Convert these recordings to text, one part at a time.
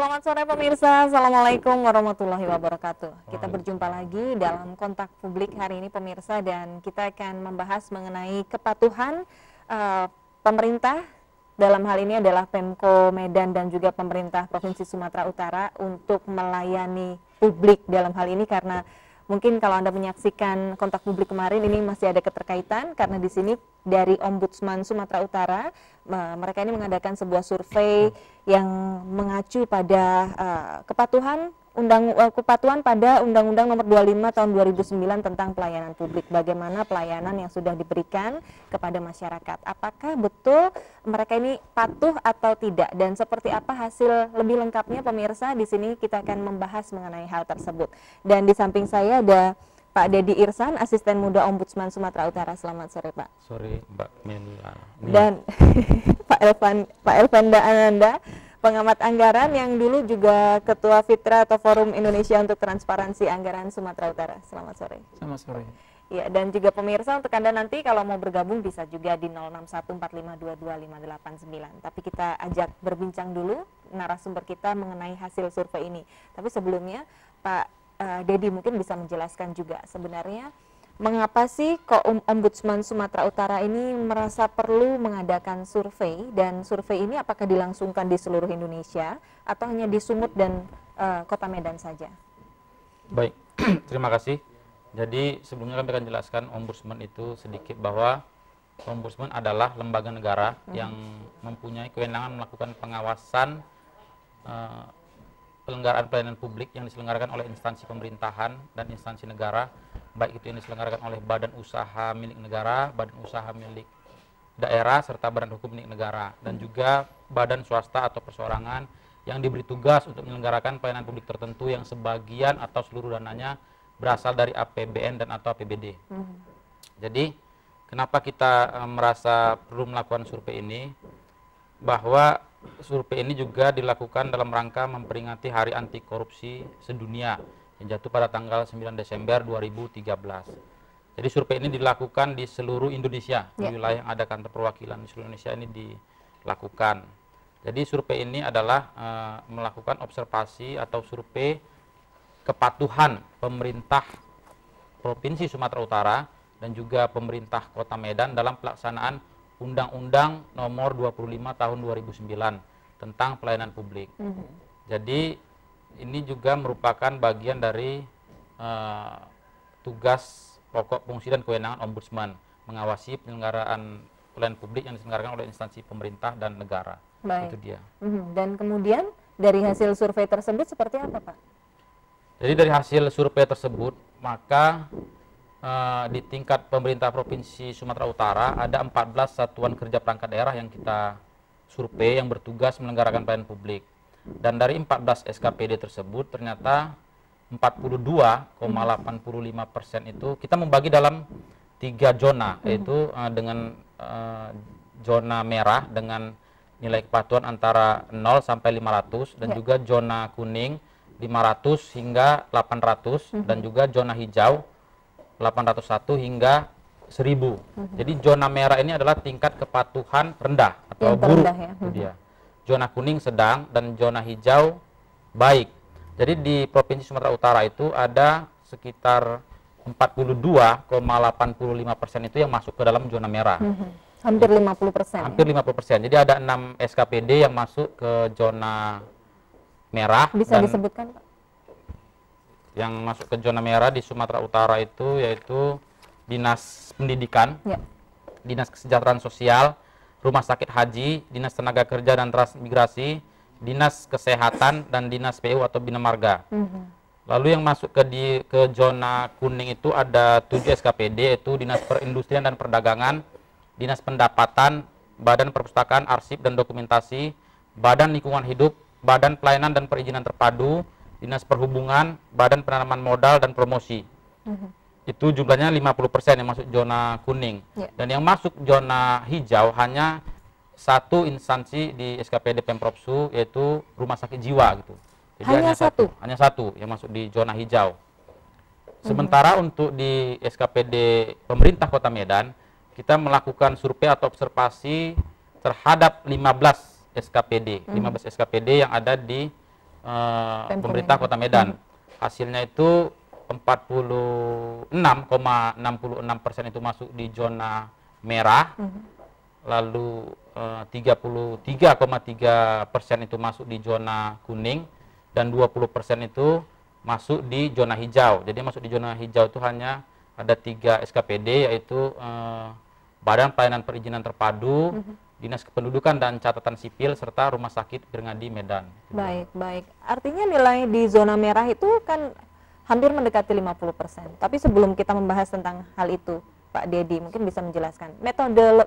Selamat sore pemirsa, Assalamualaikum warahmatullahi wabarakatuh. Kita berjumpa lagi dalam Kontak Publik hari ini pemirsa, dan kita akan membahas mengenai kepatuhan pemerintah, dalam hal ini adalah Pemko Medan dan juga pemerintah Provinsi Sumatera Utara untuk melayani publik dalam hal ini, karena mungkin kalau Anda menyaksikan Kontak Publik kemarin ini masih ada keterkaitan karena di sini dari Ombudsman Sumatera Utara mereka ini mengadakan sebuah survei yang mengacu pada kepatuhan pada Undang-Undang Nomor 25 Tahun 2009 tentang pelayanan publik. Bagaimana pelayanan yang sudah diberikan kepada masyarakat? Apakah betul mereka ini patuh atau tidak? Dan seperti apa hasil lebih lengkapnya pemirsa? Di sini kita akan membahas mengenai hal tersebut. Dan di samping saya ada Pak Dedi Irsan, Asisten Muda Ombudsman Sumatera Utara. Selamat sore, Pak. Sore, Mbak Mela. Dan Pak Elvanda Ananda, pengamat anggaran yang dulu juga Ketua Fitra atau Forum Indonesia untuk Transparansi Anggaran Sumatera Utara. Selamat sore. Selamat sore. Ya, dan juga pemirsa, untuk Anda nanti kalau mau bergabung bisa juga di 0614522589. Tapi kita ajak berbincang dulu narasumber kita mengenai hasil survei ini. Tapi sebelumnya Pak Dedi mungkin bisa menjelaskan juga sebenarnya mengapa sih kok Ombudsman Sumatera Utara ini merasa perlu mengadakan survei, dan survei ini apakah dilangsungkan di seluruh Indonesia atau hanya di Sumut dan Kota Medan saja? Baik, terima kasih. Jadi sebelumnya kami akan jelaskan Ombudsman itu sedikit, bahwa Ombudsman adalah lembaga negara yang mempunyai kewenangan melakukan pengawasan penyelenggaraan pelayanan publik yang diselenggarakan oleh instansi pemerintahan dan instansi negara, baik itu yang diselenggarakan oleh badan usaha milik negara, badan usaha milik daerah, serta badan hukum milik negara, dan juga badan swasta atau perseorangan yang diberi tugas untuk menyelenggarakan pelayanan publik tertentu yang sebagian atau seluruh dananya berasal dari APBN dan atau APBD. Jadi kenapa kita merasa perlu melakukan survei ini? Bahwa survei ini juga dilakukan dalam rangka memperingati Hari Anti Korupsi Sedunia yang jatuh pada tanggal 9 Desember 2013. Jadi survei ini dilakukan di seluruh Indonesia, di wilayah yang ada kantor perwakilan di seluruh Indonesia ini dilakukan. Jadi survei ini adalah melakukan observasi atau survei kepatuhan pemerintah Provinsi Sumatera Utara dan juga pemerintah Kota Medan dalam pelaksanaan Undang-Undang Nomor 25 Tahun 2009 tentang pelayanan publik. Jadi ini juga merupakan bagian dari tugas pokok, fungsi dan kewenangan Ombudsman, mengawasi penyelenggaraan pelayanan publik yang diselenggarakan oleh instansi pemerintah dan negara. Baik. Itu dia. Dan kemudian dari hasil survei tersebut seperti apa, Pak? Jadi dari hasil survei tersebut, maka di tingkat pemerintah Provinsi Sumatera Utara ada 14 satuan kerja perangkat daerah yang kita survei yang bertugas menyelenggarakan pelayanan publik. Dan dari 14 SKPD tersebut ternyata 42,85% itu kita membagi dalam 3 zona, yaitu dengan zona merah dengan nilai kepatuhan antara 0 sampai 500, dan juga zona kuning 500 hingga 800, dan juga zona hijau 801 hingga 1000. Jadi zona merah ini adalah tingkat kepatuhan rendah atau buruk. Itu dia. Zona kuning sedang dan zona hijau baik. Jadi di Provinsi Sumatera Utara itu ada sekitar 42,85% itu yang masuk ke dalam zona merah. Hampir 50%. Hampir 50%. Jadi ada 6 SKPD yang masuk ke zona merah. Bisa disebutkan, Pak? Yang masuk ke zona merah di Sumatera Utara itu yaitu Dinas Pendidikan, Dinas Kesejahteraan Sosial, Rumah Sakit Haji, Dinas Tenaga Kerja dan Transmigrasi, Dinas Kesehatan, dan Dinas PU atau Bina Marga. Lalu yang masuk ke zona kuning itu ada 7 SKPD, yaitu Dinas Perindustrian dan Perdagangan, Dinas Pendapatan, Badan Perpustakaan, Arsip dan Dokumentasi, Badan Lingkungan Hidup, Badan Pelayanan dan Perizinan Terpadu, Dinas Perhubungan, Badan Penanaman Modal dan Promosi. Itu jumlahnya 50% yang masuk zona kuning. Dan yang masuk zona hijau hanya satu instansi di SKPD Pemprov Su, yaitu Rumah Sakit Jiwa gitu. Jadi hanya satu yang masuk di zona hijau. Sementara untuk di SKPD pemerintah Kota Medan, kita melakukan survei atau observasi terhadap 15 SKPD, 15 SKPD yang ada di pemerintah Kota Medan. Hasilnya itu 46,66% itu masuk di zona merah, lalu 33,3% itu masuk di zona kuning, dan 20% itu masuk di zona hijau. Jadi masuk di zona hijau itu hanya ada 3 SKPD, yaitu Badan Pelayanan Perizinan Terpadu, Dinas Kependudukan dan Catatan Sipil, serta Rumah Sakit Pirngadi Medan. Baik, baik. Artinya nilai di zona merah itu kan hampir mendekati 50%. Tapi sebelum kita membahas tentang hal itu, Pak Dedi mungkin bisa menjelaskan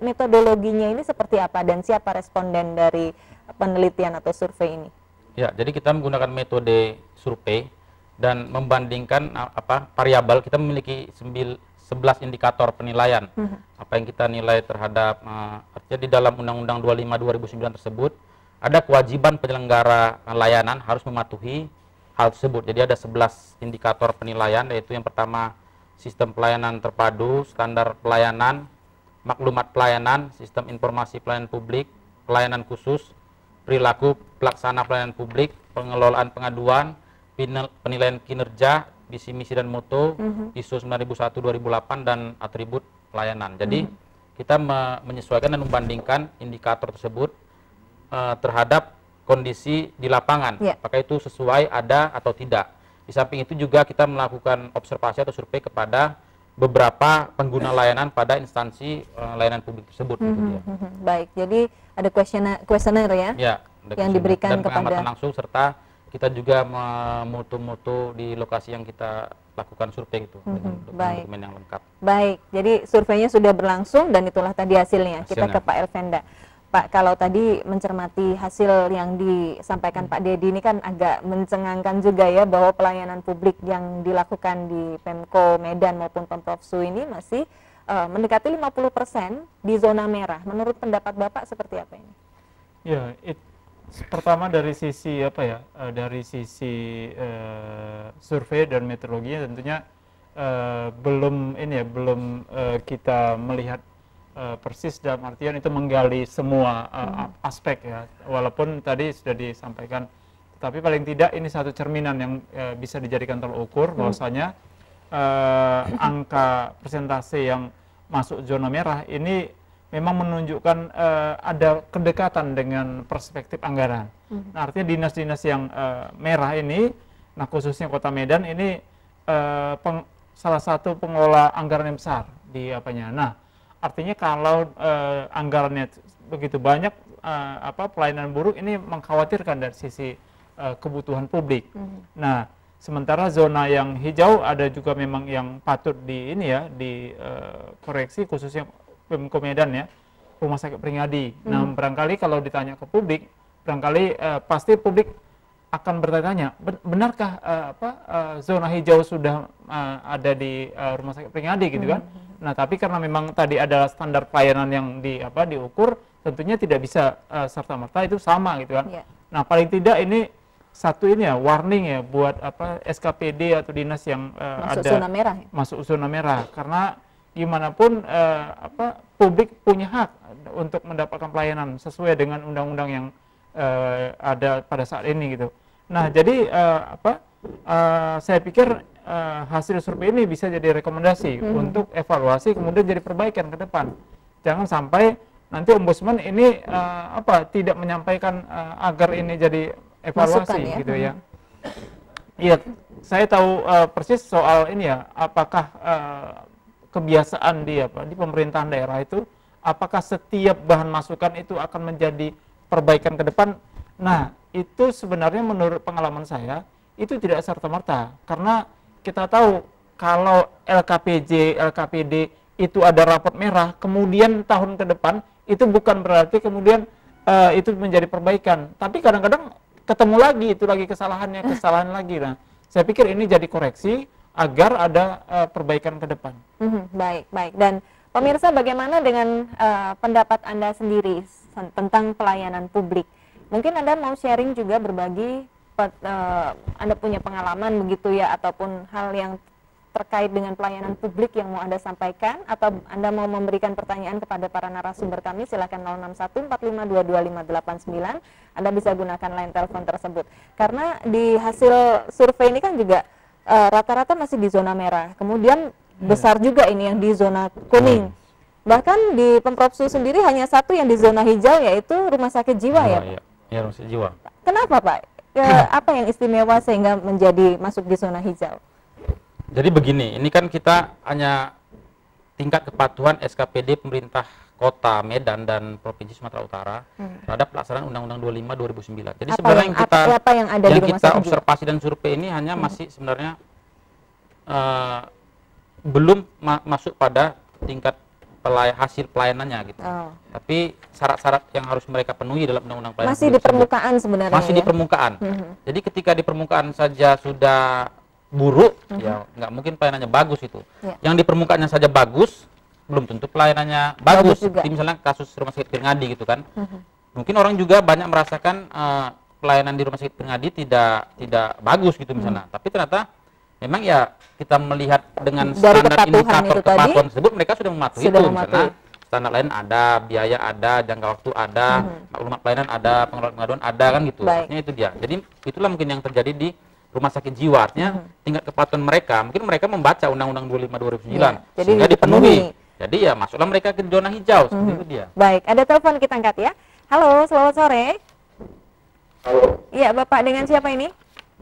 metodologinya ini seperti apa dan siapa responden dari penelitian atau survei ini? Ya, jadi kita menggunakan metode survei dan membandingkan variabel. Kita memiliki 11 indikator penilaian. Apa yang kita nilai terhadap artinya di dalam Undang-Undang 25/2009 tersebut ada kewajiban penyelenggara layanan harus mematuhi hal tersebut. Jadi ada 11 indikator penilaian, yaitu yang pertama sistem pelayanan terpadu, standar pelayanan, maklumat pelayanan, sistem informasi pelayanan publik, pelayanan khusus, perilaku pelaksana pelayanan publik, pengelolaan pengaduan, penilaian kinerja, visi misi dan moto, ISO 9001/2008 dan atribut pelayanan. Jadi kita menyesuaikan dan membandingkan indikator tersebut terhadap kondisi di lapangan, apakah itu sesuai, ada atau tidak. Di samping itu juga kita melakukan observasi atau survei kepada beberapa pengguna layanan pada instansi layanan publik tersebut. Baik, jadi ada kuesioner ya, yang diberikan dan pengamatan langsung, serta kita juga memutu-mutu di lokasi yang kita lakukan survei itu dengan dokumen yang lengkap. Baik, jadi surveinya sudah berlangsung dan itulah tadi hasilnya. Kita ke Pak Elvenda. Pak, kalau tadi mencermati hasil yang disampaikan Pak Dedi ini kan agak mencengangkan juga ya, bahwa pelayanan publik yang dilakukan di Pemko Medan maupun Pemprov Su ini masih mendekati 50% di zona merah. Menurut pendapat Bapak seperti apa ini? Ya, pertama dari sisi dari sisi survei dan metodologinya tentunya belum kita melihat persis, dalam artian itu menggali semua aspek ya, walaupun tadi sudah disampaikan, tapi paling tidak ini satu cerminan yang bisa dijadikan tolak ukur bahwasanya angka persentase yang masuk zona merah ini memang menunjukkan ada kedekatan dengan perspektif anggaran. Nah, artinya dinas-dinas yang merah ini, nah khususnya Kota Medan ini salah satu pengelola anggaran yang besar di apanya. Nah, artinya kalau anggarannya begitu banyak, pelayanan buruk ini mengkhawatirkan dari sisi kebutuhan publik. Nah, sementara zona yang hijau ada juga memang yang patut dikoreksi, khususnya Pemko Medan ya, Rumah Sakit Pirngadi. Nah, barangkali kalau ditanya ke publik, barangkali pasti publik akan bertanya, benarkah zona hijau sudah ada di Rumah Sakit Pirngadi gitu kan? Nah, tapi karena memang tadi ada standar pelayanan yang diukur, tentunya tidak bisa serta-merta itu sama gitu kan. Nah, paling tidak ini satu warning ya buat SKPD atau dinas yang masuk zona merah, karena gimana pun publik punya hak untuk mendapatkan pelayanan sesuai dengan undang-undang yang ada pada saat ini gitu. Nah, jadi saya pikir hasil survei ini bisa jadi rekomendasi untuk evaluasi, kemudian jadi perbaikan ke depan. Jangan sampai nanti ombudsman ini tidak menyampaikan agar ini jadi evaluasi gitu ya. Iya, saya tahu persis soal ini ya, apakah kebiasaan di pemerintahan daerah itu, apakah setiap bahan masukan itu akan menjadi perbaikan ke depan? Nah, itu sebenarnya menurut pengalaman saya itu tidak serta-merta, karena kita tahu kalau LKPD itu ada rapot merah, kemudian tahun ke depan itu bukan berarti kemudian itu menjadi perbaikan, tapi kadang-kadang ketemu lagi itu lagi kesalahan lagi. Nah, saya pikir ini jadi koreksi agar ada perbaikan ke depan. Baik. Dan pemirsa, bagaimana dengan pendapat Anda sendiri tentang pelayanan publik? Mungkin Anda mau sharing juga, berbagi, Anda punya pengalaman begitu ya, ataupun hal yang terkait dengan pelayanan publik yang mau Anda sampaikan, atau Anda mau memberikan pertanyaan kepada para narasumber kami, silakan 06145225589. Anda bisa gunakan line telepon tersebut. Karena di hasil survei ini kan juga rata-rata masih di zona merah. Kemudian besar juga ini yang di zona kuning. Bahkan di Pemprov Sulsel sendiri hanya satu yang di zona hijau, yaitu rumah sakit jiwa, ya Pak? Ya, rumah sakit jiwa. Kenapa Pak? Apa yang istimewa sehingga menjadi masuk di zona hijau? Jadi begini, ini kan kita hanya tingkat kepatuhan SKPD pemerintah Kota Medan dan Provinsi Sumatera Utara terhadap pelaksanaan Undang-Undang 25 2009. Jadi sebenarnya yang kita observasi dan survei ini hanya masih sebenarnya belum masuk pada tingkat hasil pelayanannya gitu. Tapi syarat-syarat yang harus mereka penuhi dalam Undang-Undang Pelayanan masih di permukaan sebenarnya. Masih di permukaan. Jadi ketika di permukaan saja sudah buruk, ya nggak mungkin pelayanannya bagus itu. Yang di permukaannya saja bagus, belum tentu pelayanannya bagus. Seperti misalnya kasus Rumah Sakit Pirngadi gitu kan. Mungkin orang juga banyak merasakan pelayanan di Rumah Sakit Pirngadi tidak bagus gitu misalnya. Tapi ternyata memang ya kita melihat dengan standar indikator kepatuhan tersebut, mereka sudah mematuhi itu. Misalnya standar lain ada, biaya ada, jangka waktu ada, maklumat pelayanan ada, pengaduan ada kan gitu. Artinya itu dia. Jadi itulah mungkin yang terjadi di rumah sakit jiwa. Artinya tingkat kepatuhan mereka, mungkin mereka membaca Undang-Undang 25 2009 sehingga dipenuhi. Jadi ya masuklah mereka ke zona hijau. Seperti itu dia. Baik, ada telepon kita angkat ya. Halo, selamat sore. Halo. Iya, Bapak dengan siapa ini?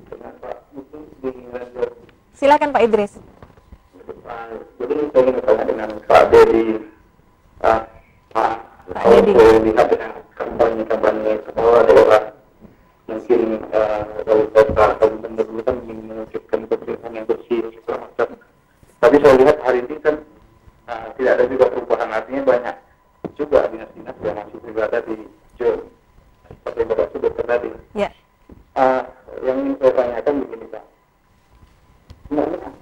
Dengan Pak Silakan Pak Idris. Jadi saya ingin bertanya dengan Pak Dedi. Pak Dedi. Saya lihat dengan kampanye kepala daerah, mungkin wali kota atau gubernur kan ingin mewujudkan pemerintahan yang bersih segala macam. Tapi saya lihat hari ini kan tidak ada juga perubahan, artinya banyak juga dinas-dinas yang masih berada di zona seperti Bapak sebutkan tadi. Ya. Yang ingin saya tanyakan begini Pak. Sebenarnya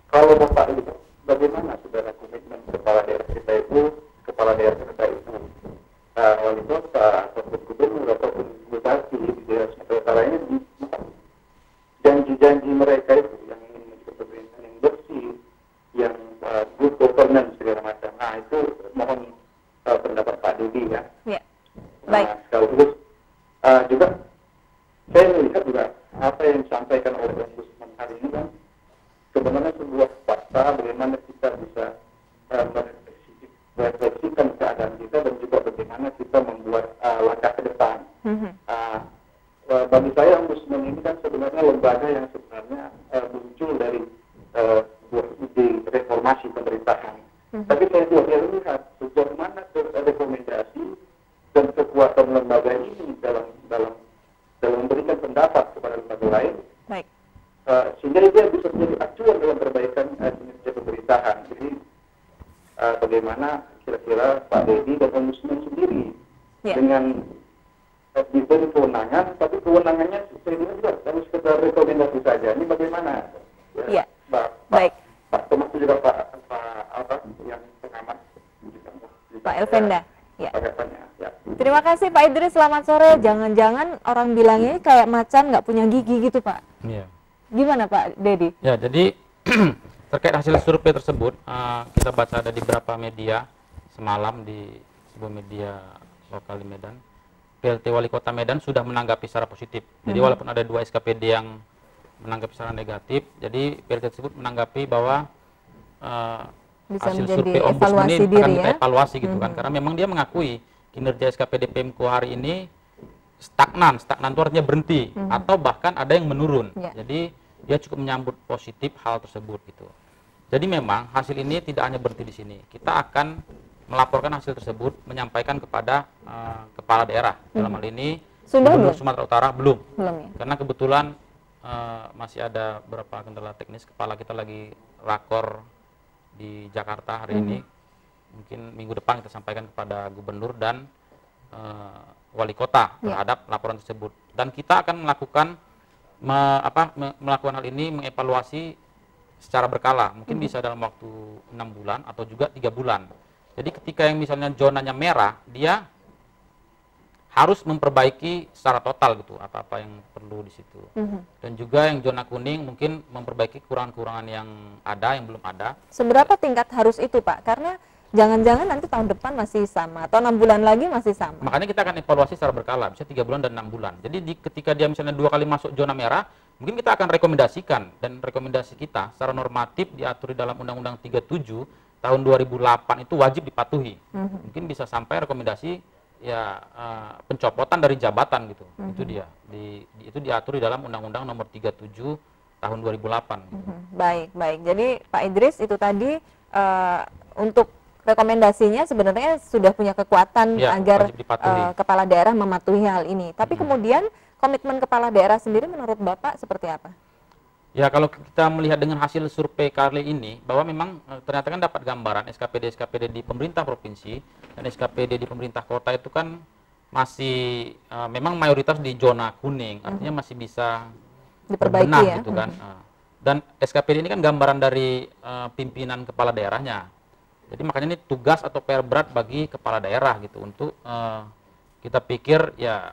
kalau Bapak lihat bagaimana saudara komitmen kepala daerah kita itu, wali kota ataupun gubernur ataupun bupati di daerah Sumatera Utara ini, janji-janji mereka itu yang ingin menjadi pemerintahan yang bersih, yang good governance segala macam. Nah itu mohon pendapat Pak Dedi ya. Ya. Baik. Sekaligus juga saya melihat juga apa yang disampaikan oleh Ombudsman hari ini kan sebenarnya sebuah fakta bagaimana kita bisa merefleksikan keadaan kita dan juga bagaimana kita membuat langkah ke depan. Bagi saya Ombudsman ini kan sebenarnya lembaga yang sebenarnya muncul dari sebuah ide reformasi pemerintahan. Tapi saya tidak lihat sejauh mana rekomendasi dan kekuatan lembaga ini dalam memberikan pendapat kepada lembaga lain. Baik. Sehingga dia bisa menjadi acuan dalam perbaikan kinerja pemerintahan. Jadi bagaimana kira-kira Pak Dedi dan Ombudsman sendiri dengan diberi kewenangan, tapi kewenangannya sebenarnya juga harus sekedar rekomendasi saja. Ini bagaimana? Ya. Baik. Pak termasuk juga Pak yang pengamat Pak Elvenda. Ya. Ya. Terima kasih Pak Idris, selamat sore. Jangan-jangan orang bilangnya kayak macan nggak punya gigi gitu Pak. Iya. Gimana Pak Dedi? Ya, jadi terkait hasil survei tersebut, kita baca ada di beberapa media semalam di sebuah media lokal di Medan. PLT Wali Kota Medan sudah menanggapi secara positif. Jadi walaupun ada 2 SKPD yang menanggapi secara negatif, jadi PLT tersebut menanggapi bahwa bisa hasil menjadi survei Ombudsman ini akan kita ya? evaluasi gitu kan. Karena memang dia mengakui kinerja SKPD Pemko hari ini stagnan itu artinya berhenti atau bahkan ada yang menurun. Jadi dia cukup menyambut positif hal tersebut gitu. Jadi memang hasil ini tidak hanya berhenti di sini. Kita akan melaporkan hasil tersebut, menyampaikan kepada kepala daerah. Dalam hal ini Gubernur Sumatera Utara belum ya? Karena kebetulan masih ada beberapa kendala teknis. Kepala kita lagi rakor di Jakarta hari ini. Mungkin minggu depan kita sampaikan kepada Gubernur dan Wali Kota terhadap laporan tersebut. Dan kita akan melakukan melakukan hal ini, mengevaluasi secara berkala. Mungkin bisa dalam waktu 6 bulan atau juga 3 bulan. Jadi ketika yang misalnya zonanya merah, dia harus memperbaiki secara total gitu apa-apa yang perlu di situ. Dan juga yang zona kuning mungkin memperbaiki kekurangan-kekurangan yang ada, yang belum ada. Seberapa tingkat harus itu, Pak? Karena jangan-jangan nanti tahun depan masih sama atau 6 bulan lagi masih sama. Makanya kita akan evaluasi secara berkala, bisa 3 bulan dan 6 bulan. Jadi ketika dia misalnya 2 kali masuk zona merah, mungkin kita akan rekomendasikan, dan rekomendasi kita secara normatif diatur di dalam Undang-Undang 37 tahun 2008 itu wajib dipatuhi. Mungkin bisa sampai rekomendasi ya pencopotan dari jabatan gitu. Itu dia. Itu diatur di dalam Undang-Undang nomor 37 tahun 2008. Gitu. Baik. Jadi Pak Idris itu tadi untuk rekomendasinya sebenarnya sudah punya kekuatan Ya, agar wajib dipatuhi. kepala daerah mematuhi hal ini. Tapi kemudian komitmen kepala daerah sendiri menurut Bapak seperti apa? Ya, kalau kita melihat dengan hasil survei kali ini, bahwa memang ternyata kan dapat gambaran SKPD di pemerintah provinsi dan SKPD di pemerintah kota itu kan masih memang mayoritas di zona kuning, artinya masih bisa Diperbaiki berbenah ya. gitu kan. Dan SKPD ini kan gambaran dari pimpinan kepala daerahnya. Jadi makanya ini tugas atau PR berat bagi kepala daerah gitu untuk kita pikir ya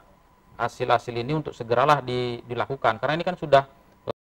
hasil-hasil ini untuk segeralah dilakukan, karena ini kan sudah